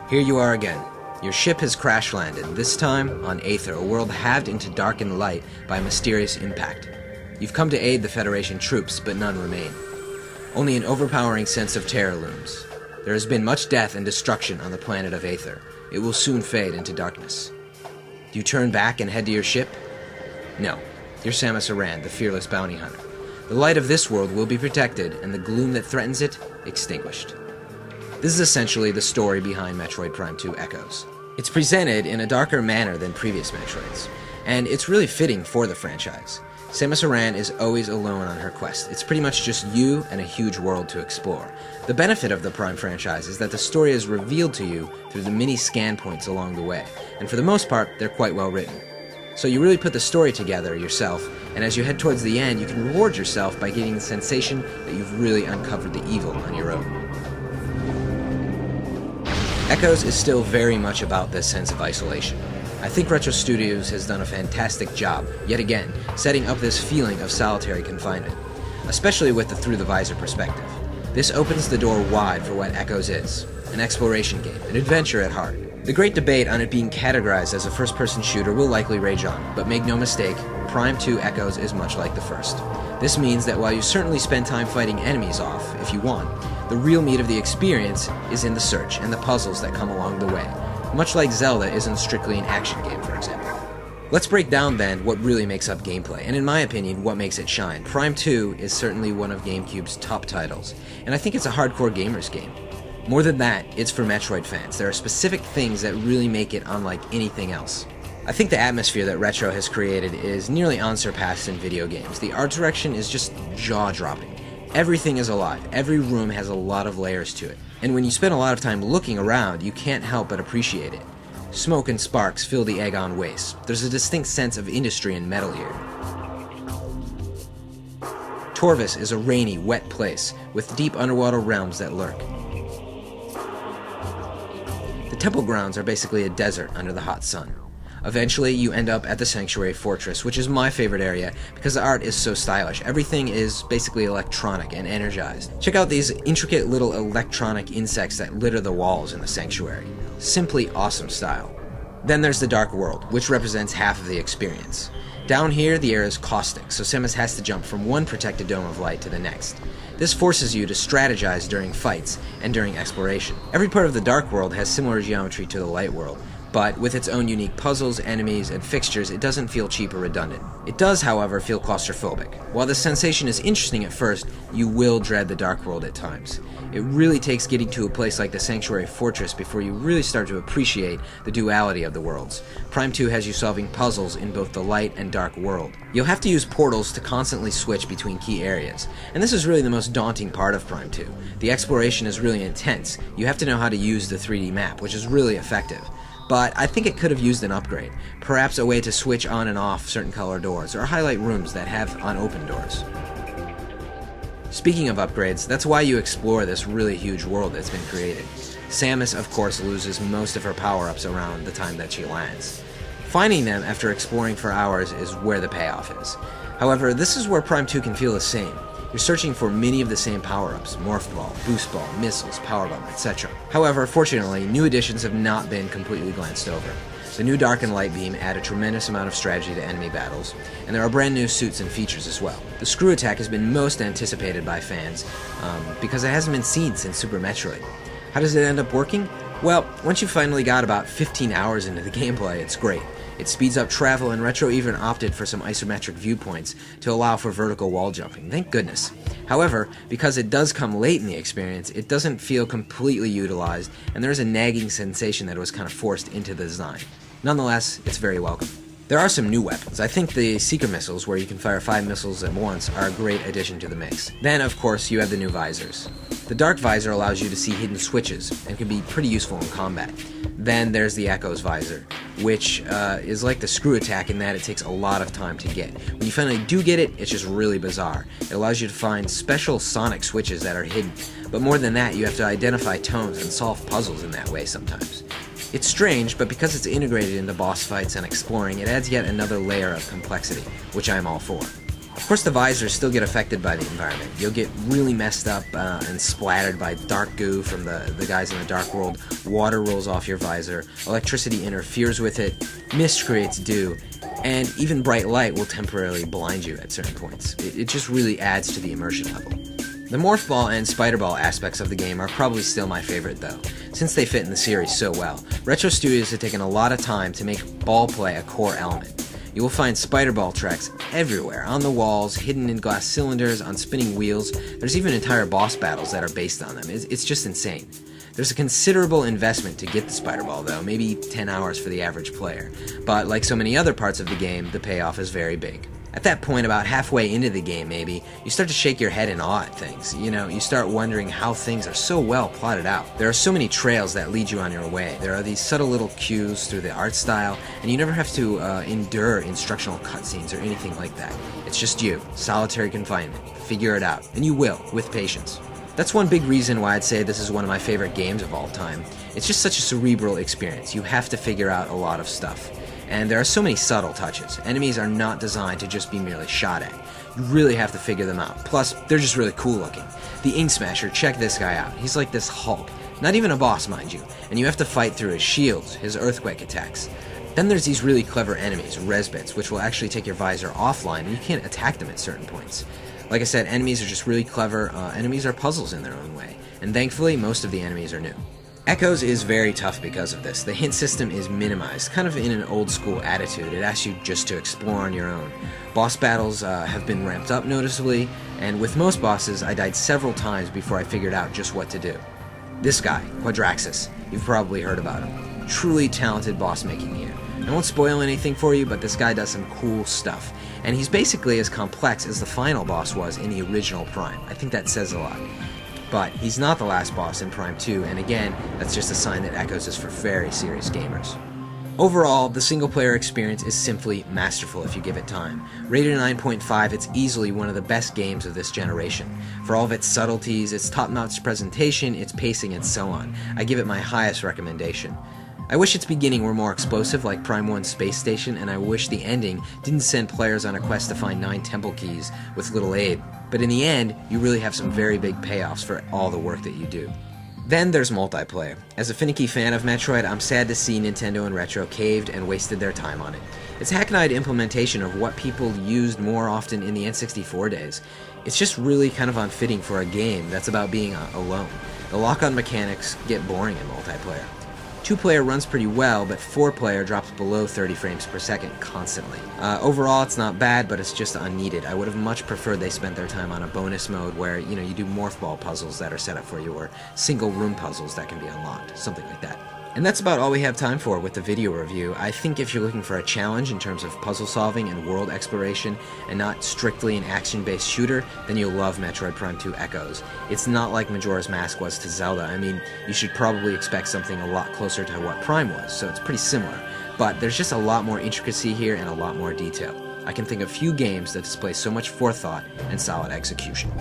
Here you are again. Your ship has crash-landed, this time on Aether, a world halved into darkened light by a mysterious impact. You've come to aid the Federation troops, but none remain. Only an overpowering sense of terror looms. There has been much death and destruction on the planet of Aether. It will soon fade into darkness. Do you turn back and head to your ship? No. You're Samus Aran, the fearless bounty hunter. The light of this world will be protected, and the gloom that threatens it, extinguished. This is essentially the story behind Metroid Prime 2 Echoes. It's presented in a darker manner than previous Metroids, and it's really fitting for the franchise. Samus Aran is always alone on her quest. It's pretty much just you and a huge world to explore. The benefit of the Prime franchise is that the story is revealed to you through the many scan points along the way, and for the most part, they're quite well written. So you really put the story together yourself, and as you head towards the end, you can reward yourself by getting the sensation that you've really uncovered the evil on your own. Echoes is still very much about this sense of isolation. I think Retro Studios has done a fantastic job, yet again, setting up this feeling of solitary confinement, especially with the through-the-visor perspective. This opens the door wide for what Echoes is, an exploration game, an adventure at heart. The great debate on it being categorized as a first-person shooter will likely rage on, but make no mistake, Prime 2 Echoes is much like the first. This means that while you certainly spend time fighting enemies off, if you want, the real meat of the experience is in the search and the puzzles that come along the way, much like Zelda isn't strictly an action game, for example. Let's break down then what really makes up gameplay, and in my opinion, what makes it shine. Prime 2 is certainly one of GameCube's top titles, and I think it's a hardcore gamer's game. More than that, it's for Metroid fans. There are specific things that really make it unlike anything else. I think the atmosphere that Retro has created is nearly unsurpassed in video games. The art direction is just jaw-dropping. Everything is alive. Every room has a lot of layers to it. And when you spend a lot of time looking around, you can't help but appreciate it. Smoke and sparks fill the Agon wastes. There's a distinct sense of industry and metal here. Torvus is a rainy, wet place with deep underwater realms that lurk. The temple grounds are basically a desert under the hot sun. Eventually, you end up at the Sanctuary Fortress, which is my favorite area because the art is so stylish. Everything is basically electronic and energized. Check out these intricate little electronic insects that litter the walls in the Sanctuary. Simply awesome style. Then there's the Dark World, which represents half of the experience. Down here, the air is caustic, so Samus has to jump from one protected dome of light to the next. This forces you to strategize during fights and during exploration. Every part of the Dark World has similar geometry to the Light World, but with its own unique puzzles, enemies, and fixtures, it doesn't feel cheap or redundant. It does, however, feel claustrophobic. While the sensation is interesting at first, you will dread the Dark World at times. It really takes getting to a place like the Sanctuary Fortress before you really start to appreciate the duality of the worlds. Prime 2 has you solving puzzles in both the Light and Dark World. You'll have to use portals to constantly switch between key areas, and this is really the most daunting part of Prime 2. The exploration is really intense. You have to know how to use the 3D map, which is really effective. But I think it could have used an upgrade, perhaps a way to switch on and off certain color doors, or highlight rooms that have unopened doors. Speaking of upgrades, that's why you explore this really huge world that's been created. Samus, of course, loses most of her power-ups around the time that she lands. Finding them after exploring for hours is where the payoff is. However, this is where Prime 2 can feel the same. You're searching for many of the same power-ups, Morph Ball, Boost Ball, Missiles, Power Bomb, etc. However, fortunately, new additions have not been completely glanced over. The new Dark and Light Beam add a tremendous amount of strategy to enemy battles, and there are brand new suits and features as well. The Screw Attack has been most anticipated by fans, because it hasn't been seen since Super Metroid. How does it end up working? Well, once you finally got about 15 hours into the gameplay, it's great. It speeds up travel, and Retro even opted for some isometric viewpoints to allow for vertical wall jumping. Thank goodness. However, because it does come late in the experience, it doesn't feel completely utilized, and there's a nagging sensation that it was kind of forced into the design. Nonetheless, it's very welcome. There are some new weapons. I think the Seeker missiles, where you can fire 5 missiles at once, are a great addition to the mix. Then, of course, you have the new visors. The Dark Visor allows you to see hidden switches, and can be pretty useful in combat. Then there's the Echoes Visor, which is like the Screw Attack in that it takes a lot of time to get. When you finally do get it, it's just really bizarre. It allows you to find special sonic switches that are hidden, but more than that, you have to identify tones and solve puzzles in that way sometimes. It's strange, but because it's integrated into boss fights and exploring, it adds yet another layer of complexity, which I'm all for. Of course, the visors still get affected by the environment. You'll get really messed up and splattered by dark goo from the guys in the Dark World. Water rolls off your visor, electricity interferes with it, mist creates dew, and even bright light will temporarily blind you at certain points. It just really adds to the immersion level. The Morph Ball and Spider Ball aspects of the game are probably still my favorite though, since they fit in the series so well. Retro Studios have taken a lot of time to make ball play a core element. You will find Spider Ball tracks everywhere, on the walls, hidden in glass cylinders, on spinning wheels. There's even entire boss battles that are based on them. It's just insane. There's a considerable investment to get the Spider Ball though, maybe 10 hours for the average player. But like so many other parts of the game, the payoff is very big. At that point, about halfway into the game maybe, you start to shake your head in awe at things. You start wondering how things are so well plotted out. There are so many trails that lead you on your way. There are these subtle little cues through the art style, and you never have to endure instructional cutscenes or anything like that. It's just you, solitary confinement. Figure it out, and you will, with patience. That's one big reason why I'd say this is one of my favorite games of all time. It's just such a cerebral experience. You have to figure out a lot of stuff. And there are so many subtle touches. Enemies are not designed to just be merely shot at. You really have to figure them out. Plus, they're just really cool looking. The Ink Smasher, check this guy out. He's like this Hulk. Not even a boss, mind you. And you have to fight through his shields, his earthquake attacks. Then there's these really clever enemies, Resbits, which will actually take your visor offline, and you can't attack them at certain points. Like I said, enemies are just really clever. Enemies are puzzles in their own way. And thankfully, most of the enemies are new. Echoes is very tough because of this. The hint system is minimized, kind of in an old school attitude. It asks you just to explore on your own. Boss battles have been ramped up noticeably, and with most bosses, I died several times before I figured out just what to do. This guy, Quadraxis, you've probably heard about him. Truly talented boss making here. I won't spoil anything for you, but this guy does some cool stuff. And he's basically as complex as the final boss was in the original Prime. I think that says a lot. But he's not the last boss in Prime 2, and again, that's just a sign that Echoes is for very serious gamers. Overall, the single-player experience is simply masterful if you give it time. Rated 9.5, it's easily one of the best games of this generation. For all of its subtleties, its top-notch presentation, its pacing, and so on, I give it my highest recommendation. I wish its beginning were more explosive like Prime 1's Space Station, and I wish the ending didn't send players on a quest to find 9 temple keys with little aid. But in the end, you really have some very big payoffs for all the work that you do. Then there's multiplayer. As a finicky fan of Metroid, I'm sad to see Nintendo and Retro caved and wasted their time on it. It's a hackneyed implementation of what people used more often in the N64 days. It's just really kind of unfitting for a game that's about being alone. The lock-on mechanics get boring in multiplayer. 2-player runs pretty well, but 4-player drops below 30 frames per second constantly. Overall, it's not bad, but it's just unneeded. I would have much preferred they spent their time on a bonus mode where, you do Morph Ball puzzles that are set up for you, or single room puzzles that can be unlocked, something like that. And that's about all we have time for with the video review. I think if you're looking for a challenge in terms of puzzle solving and world exploration, and not strictly an action-based shooter, then you'll love Metroid Prime 2 Echoes. It's not like Majora's Mask was to Zelda. I mean, you should probably expect something a lot closer to what Prime was, so it's pretty similar. But there's just a lot more intricacy here and a lot more detail. I can think of few games that display so much forethought and solid execution.